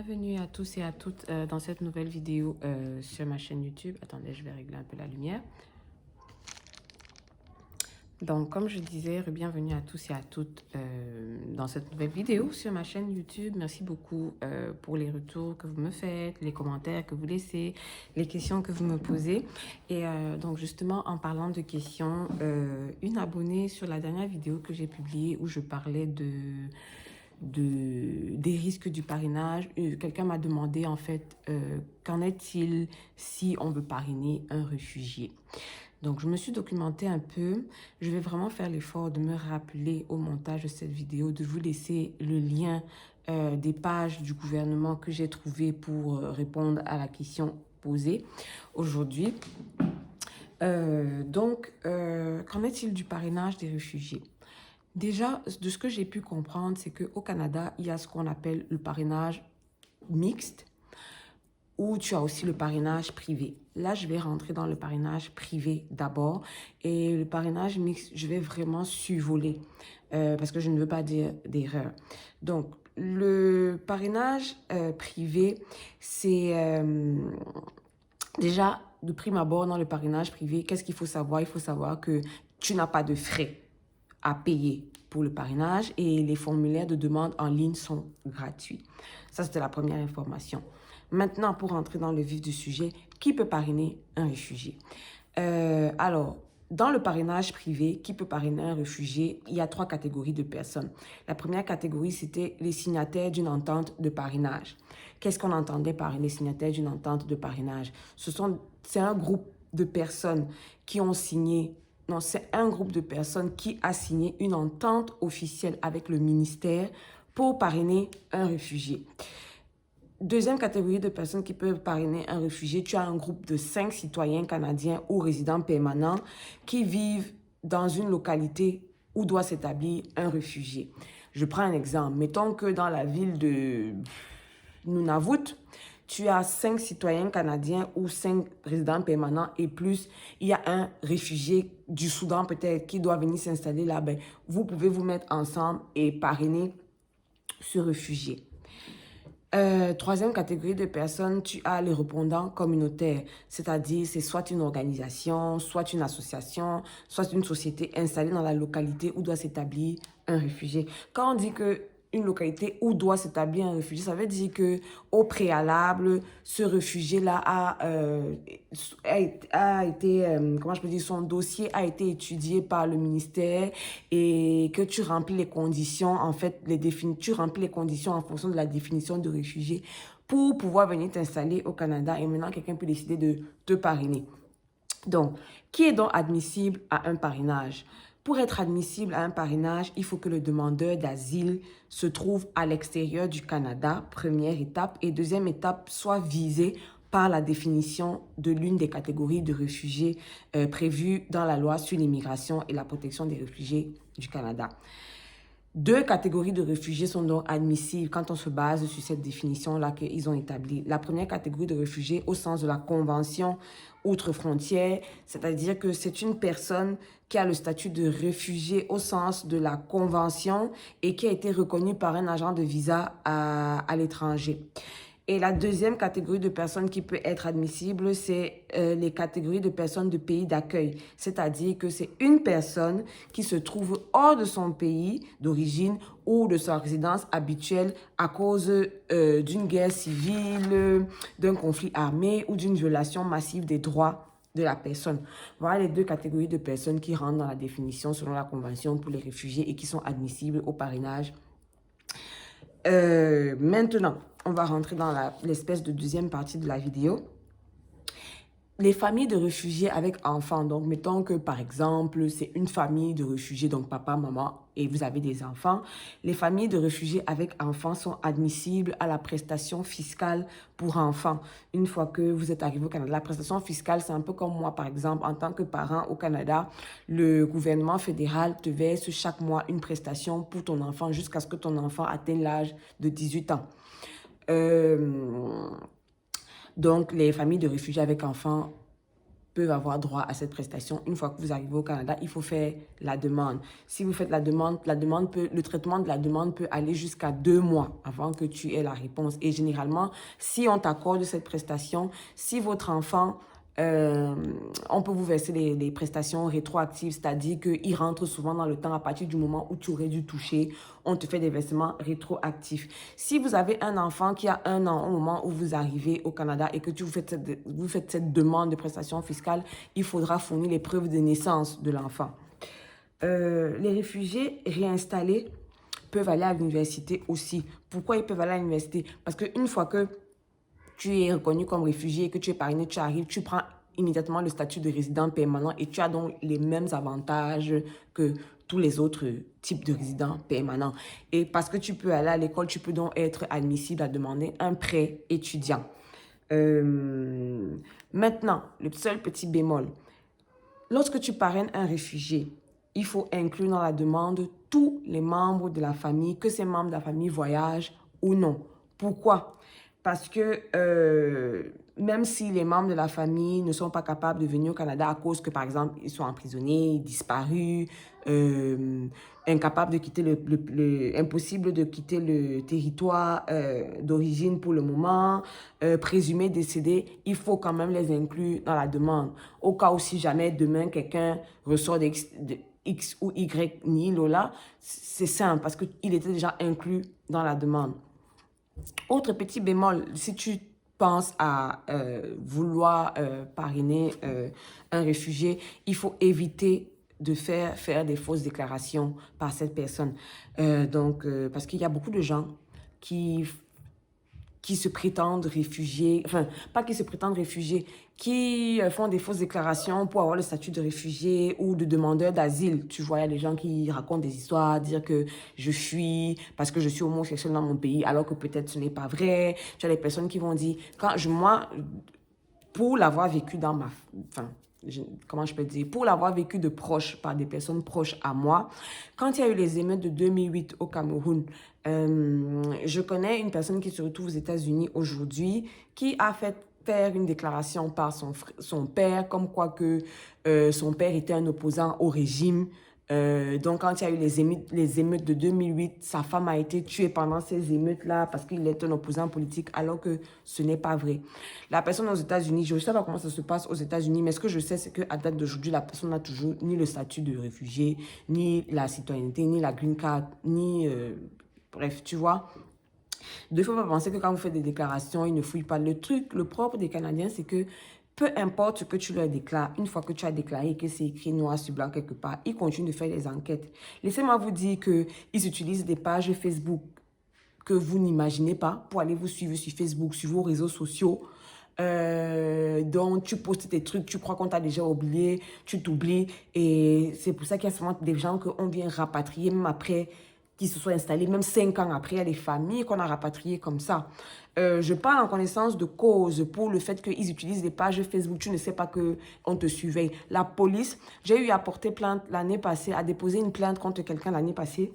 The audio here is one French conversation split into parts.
bienvenue à tous et à toutes dans cette nouvelle vidéo sur ma chaîne YouTube. Attendez, je vais régler un peu la lumière. Donc, comme je disais, bienvenue à tous et à toutes dans cette nouvelle vidéo sur ma chaîne YouTube. Merci beaucoup pour les retours que vous me faites, les commentaires que vous laissez, les questions que vous me posez. Et donc, justement, en parlant de questions, une abonnée sur la dernière vidéo que j'ai publiée où je parlais des risques du parrainage. Quelqu'un m'a demandé en fait, qu'en est-il si on veut parrainer un réfugié? Donc, je me suis documentée un peu. Je vais vraiment faire l'effort de me rappeler au montage de cette vidéo, de vous laisser le lien des pages du gouvernement que j'ai trouvé pour répondre à la question posée aujourd'hui. Qu'en est-il du parrainage des réfugiés? Déjà, de ce que j'ai pu comprendre, c'est qu'au Canada, il y a ce qu'on appelle le parrainage mixte, ou tu as aussi le parrainage privé. Là, je vais rentrer dans le parrainage privé d'abord. Et le parrainage mixte, je vais vraiment survoler parce que je ne veux pas dire d'erreur. Donc, le parrainage privé, c'est déjà, de prime abord, dans le parrainage privé, qu'est-ce qu'il faut savoir? Il faut savoir que tu n'as pas de frais à payer pour le parrainage et les formulaires de demande en ligne sont gratuits. Ça, c'était la première information. Maintenant, pour entrer dans le vif du sujet, qui peut parrainer un réfugié? Alors, dans le parrainage privé, qui peut parrainer un réfugié? Il y a 3 catégories de personnes. La première catégorie, c'était les signataires d'une entente de parrainage. Qu'est-ce qu'on entendait par les signataires d'une entente de parrainage? C'est un groupe de personnes qui ont signé. Non, c'est un groupe de personnes qui a signé une entente officielle avec le ministère pour parrainer un réfugié. Deuxième catégorie de personnes qui peuvent parrainer un réfugié, tu as un groupe de 5 citoyens canadiens ou résidents permanents qui vivent dans une localité où doit s'établir un réfugié. Je prends un exemple. Mettons que dans la ville de Nunavut, tu as 5 citoyens canadiens ou 5 résidents permanents et plus, il y a un réfugié du Soudan peut-être qui doit venir s'installer là. Ben, vous pouvez vous mettre ensemble et parrainer ce réfugié. Troisième catégorie de personnes, tu as les répondants communautaires, c'est-à-dire c'est soit une organisation, soit une association, soit une société installée dans la localité où doit s'établir un réfugié. Quand on dit que une localité où doit s'établir un réfugié, ça veut dire que au préalable, ce réfugié-là a été, comment je peux dire, son dossier a été étudié par le ministère et que tu remplis les conditions, en fait, tu remplis les conditions en fonction de la définition de réfugié pour pouvoir venir t'installer au Canada et maintenant quelqu'un peut décider de te parrainer. Donc, qui est donc admissible à un parrainage? Pour être admissible à un parrainage, il faut que le demandeur d'asile se trouve à l'extérieur du Canada, première étape, et deuxième étape, soit visé par la définition de l'une des catégories de réfugiés prévues dans la loi sur l'immigration et la protection des réfugiés du Canada. 2 catégories de réfugiés sont donc admissibles quand on se base sur cette définition-là qu'ils ont établie. La première catégorie de réfugiés au sens de la Convention outre-frontières, c'est-à-dire que c'est une personne qui a le statut de réfugié au sens de la Convention et qui a été reconnue par un agent de visa à l'étranger. Et la deuxième catégorie de personnes qui peut être admissible, c'est les catégories de personnes de pays d'accueil. C'est-à-dire que c'est une personne qui se trouve hors de son pays d'origine ou de sa résidence habituelle à cause d'une guerre civile, d'un conflit armé ou d'une violation massive des droits de la personne. Voilà les 2 catégories de personnes qui rentrent dans la définition selon la Convention pour les réfugiés et qui sont admissibles au parrainage. Maintenant, on va rentrer dans l'espèce de deuxième partie de la vidéo. Les familles de réfugiés avec enfants, donc mettons que par exemple, c'est une famille de réfugiés, donc papa, maman, et vous avez des enfants. Les familles de réfugiés avec enfants sont admissibles à la prestation fiscale pour enfants. Une fois que vous êtes arrivé au Canada, la prestation fiscale, c'est un peu comme moi, par exemple, en tant que parent au Canada, le gouvernement fédéral te verse chaque mois une prestation pour ton enfant jusqu'à ce que ton enfant atteigne l'âge de 18 ans. Donc, les familles de réfugiés avec enfants peuvent avoir droit à cette prestation. Une fois que vous arrivez au Canada, il faut faire la demande. Si vous faites la demande le traitement de la demande peut aller jusqu'à 2 mois avant que tu aies la réponse. Et généralement, si on t'accorde cette prestation, si votre enfant on peut vous verser les prestations rétroactives, c'est-à-dire qu'ils rentrent souvent dans le temps à partir du moment où tu aurais dû toucher, on te fait des versements rétroactifs. Si vous avez un enfant qui a 1 an au moment où vous arrivez au Canada et que vous faites cette demande de prestation fiscale, il faudra fournir les preuves de naissance de l'enfant. Les réfugiés réinstallés peuvent aller à l'université aussi. Pourquoi ils peuvent aller à l'université? Parce qu'une fois que tu es reconnu comme réfugié et que tu es parrainé, tu arrives, tu prends immédiatement le statut de résident permanent et tu as donc les mêmes avantages que tous les autres types de résidents permanents. Et parce que tu peux aller à l'école, tu peux donc être admissible à demander un prêt étudiant. Maintenant, le seul petit bémol, lorsque tu parraines un réfugié, il faut inclure dans la demande tous les membres de la famille, que ces membres de la famille voyagent ou non. Pourquoi? Parce que même si les membres de la famille ne sont pas capables de venir au Canada à cause que, par exemple, ils sont emprisonnés, disparus, incapables de quitter impossible de quitter le territoire d'origine pour le moment, présumés décédés, il faut quand même les inclure dans la demande. Au cas où si jamais demain quelqu'un ressort de X ou Y nihilo là, c'est simple parce qu'il était déjà inclus dans la demande. Autre petit bémol, si tu penses à vouloir parrainer un réfugié, il faut éviter de faire des fausses déclarations par cette personne. Parce qu'il y a beaucoup de gens qui se prétendent réfugiés, enfin, pas qui se prétendent réfugiés, qui font des fausses déclarations pour avoir le statut de réfugié ou de demandeur d'asile. Tu vois, il y a des gens qui racontent des histoires, dire que je fuis parce que je suis homosexuel dans mon pays, alors que peut-être ce n'est pas vrai. Tu as des personnes qui vont dire, moi, pour l'avoir vécu dans ma... Enfin, comment je peux dire, pour l'avoir vécu de proche, par des personnes proches à moi, quand il y a eu les émeutes de 2008 au Cameroun, je connais une personne qui se retrouve aux États-Unis aujourd'hui, qui a fait faire une déclaration par son père, comme quoi que son père était un opposant au régime. Donc, quand il y a eu les émeutes de 2008, sa femme a été tuée pendant ces émeutes-là parce qu'il est un opposant politique, alors que ce n'est pas vrai. La personne aux États-Unis, je ne sais pas comment ça se passe aux États-Unis, mais ce que je sais, c'est qu'à date d'aujourd'hui, la personne n'a toujours ni le statut de réfugié, ni la citoyenneté, ni la green card, ni... bref, tu vois. Il ne faut pas penser que quand vous faites des déclarations, ils ne fouillent pas. Le propre des Canadiens, c'est que peu importe ce que tu leur déclares, une fois que tu as déclaré que c'est écrit noir sur blanc quelque part, ils continuent de faire des enquêtes. Laissez-moi vous dire qu'ils utilisent des pages Facebook que vous n'imaginez pas pour aller vous suivre sur Facebook, sur vos réseaux sociaux. Donc, tu postes tes trucs, tu crois qu'on t'a déjà oublié, tu t'oublies. Et c'est pour ça qu'il y a souvent des gens qu'on vient rapatrier, même après qui se sont installés, même 5 ans après, il y a des familles qu'on a rapatriées comme ça. Je parle en connaissance de cause pour le fait qu'ils utilisent des pages Facebook. Tu ne sais pas qu'on te surveille. La police, j'ai eu à porter plainte l'année passée, à déposer une plainte contre quelqu'un l'année passée.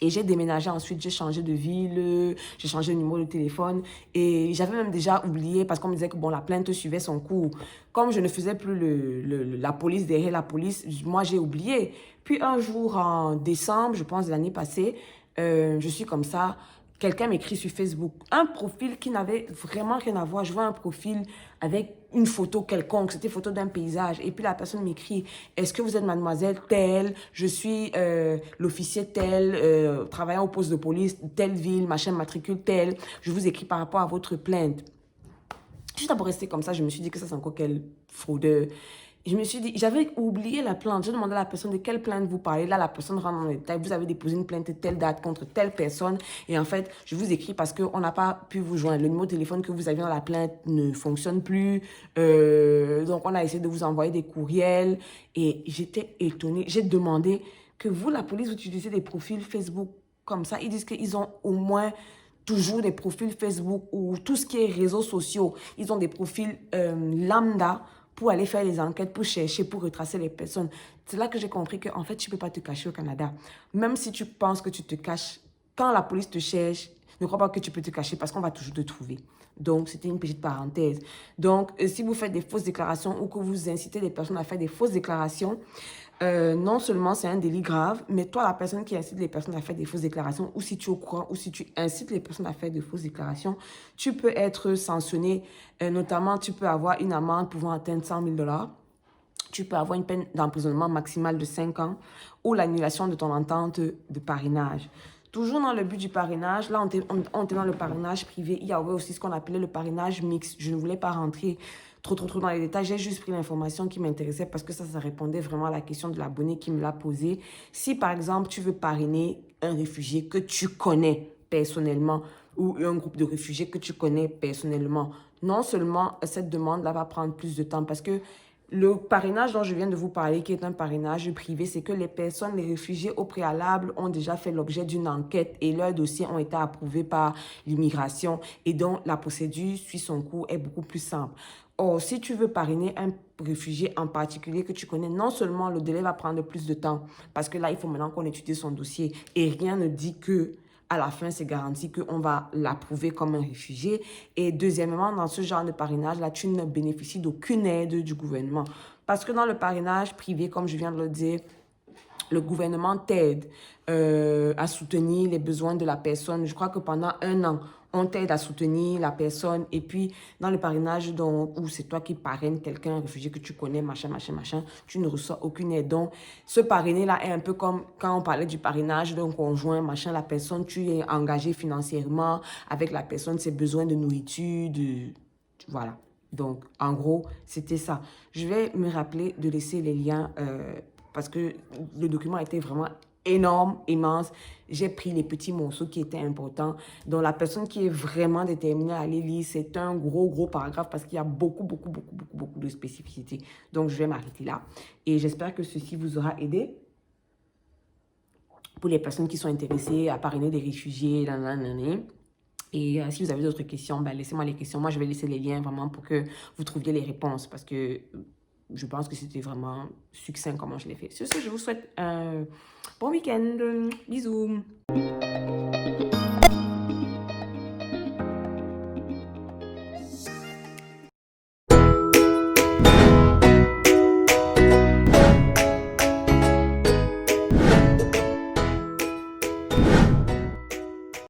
Et j'ai déménagé ensuite, j'ai changé de ville, j'ai changé de numéro de téléphone. Et j'avais même déjà oublié parce qu'on me disait que bon, la plainte suivait son cours. Comme je ne faisais plus la police derrière la police, moi j'ai oublié. Puis un jour en décembre, je pense de l'année passée, je suis comme ça. Quelqu'un m'écrit sur Facebook, un profil qui n'avait vraiment rien à voir. Je vois un profil avec une photo quelconque, c'était une photo d'un paysage. Et puis la personne m'écrit, est-ce que vous êtes mademoiselle telle? Je suis l'officier tel, travaillant au poste de police, telle ville, machin, matricule tel. Je vous écris par rapport à votre plainte. Juste d'abord rester comme ça, je me suis dit que ça c'est encore quel fraudeur. Je me suis dit, j'avais oublié la plainte. J'ai demandé à la personne de quelle plainte vous parlez. Là, la personne rentre dans les détails. Vous avez déposé une plainte telle date contre telle personne. Et en fait, je vous écris parce qu'on n'a pas pu vous joindre. Le numéro de téléphone que vous aviez dans la plainte ne fonctionne plus. Donc, on a essayé de vous envoyer des courriels. Et j'étais étonnée. J'ai demandé que vous, la police, vous utilisez des profils Facebook comme ça. Ils disent qu'ils ont au moins toujours des profils Facebook ou tout ce qui est réseaux sociaux. Ils ont des profils lambda pour aller faire les enquêtes, pour chercher, pour retracer les personnes. C'est là que j'ai compris qu'en fait, tu ne peux pas te cacher au Canada. Même si tu penses que tu te caches, quand la police te cherche, Ne crois pas que tu peux te cacher parce qu'on va toujours te trouver. Donc, c'était une petite parenthèse. Donc, si vous faites des fausses déclarations ou que vous incitez les personnes à faire des fausses déclarations, non seulement c'est un délit grave, mais toi, la personne qui incite les personnes à faire des fausses déclarations, ou si tu es au courant, ou si tu incites les personnes à faire de fausses déclarations, tu peux être sanctionné. Notamment, tu peux avoir une amende pouvant atteindre 100 000 $. Tu peux avoir une peine d'emprisonnement maximale de 5 ans ou l'annulation de ton entente de parrainage. Toujours dans le but du parrainage, là, on était dans le parrainage privé. Il y avait aussi ce qu'on appelait le parrainage mixte. Je ne voulais pas rentrer trop dans les détails. J'ai juste pris l'information qui m'intéressait parce que ça répondait vraiment à la question de l'abonné qui me l'a posée. Si, par exemple, tu veux parrainer un réfugié que tu connais personnellement ou un groupe de réfugiés que tu connais personnellement, non seulement cette demande-là va prendre plus de temps parce que le parrainage dont je viens de vous parler, qui est un parrainage privé, c'est que les personnes, les réfugiés au préalable ont déjà fait l'objet d'une enquête et leurs dossiers ont été approuvés par l'immigration et donc la procédure suit son cours, est beaucoup plus simple. Or, si tu veux parrainer un réfugié en particulier que tu connais, non seulement le délai va prendre plus de temps, parce que là, il faut maintenant qu'on étudie son dossier et rien ne dit que à la fin, c'est garanti qu'on va l'approuver comme un réfugié. Et deuxièmement, dans ce genre de parrainage-là, tu ne bénéficies d'aucune aide du gouvernement. Parce que dans le parrainage privé, comme je viens de le dire, le gouvernement t'aide à soutenir les besoins de la personne. Je crois que pendant 1 an, on t'aide à soutenir la personne. Et puis, dans le parrainage où c'est toi qui parraines quelqu'un, un réfugié que tu connais, machin, tu ne reçois aucune aide. Donc, ce parrainé-là est un peu comme quand on parlait du parrainage d'un conjoint, machin, la personne, tu es engagé financièrement avec la personne, ses besoins de nourriture, voilà. Donc, en gros, c'était ça. Je vais me rappeler de laisser les liens parce que le document était vraiment énorme, immense. J'ai pris les petits morceaux qui étaient importants. Donc, la personne qui est vraiment déterminée à aller lire, c'est un gros paragraphe parce qu'il y a beaucoup de spécificités. Donc, je vais m'arrêter là. Et j'espère que ceci vous aura aidé. Pour les personnes qui sont intéressées à parrainer des réfugiés, Et si vous avez d'autres questions, ben, laissez-moi les questions. Moi, je vais laisser les liens vraiment pour que vous trouviez les réponses parce que je pense que c'était vraiment succinct comment je l'ai fait. Sur ce, je vous souhaite un bon week-end. Bisous.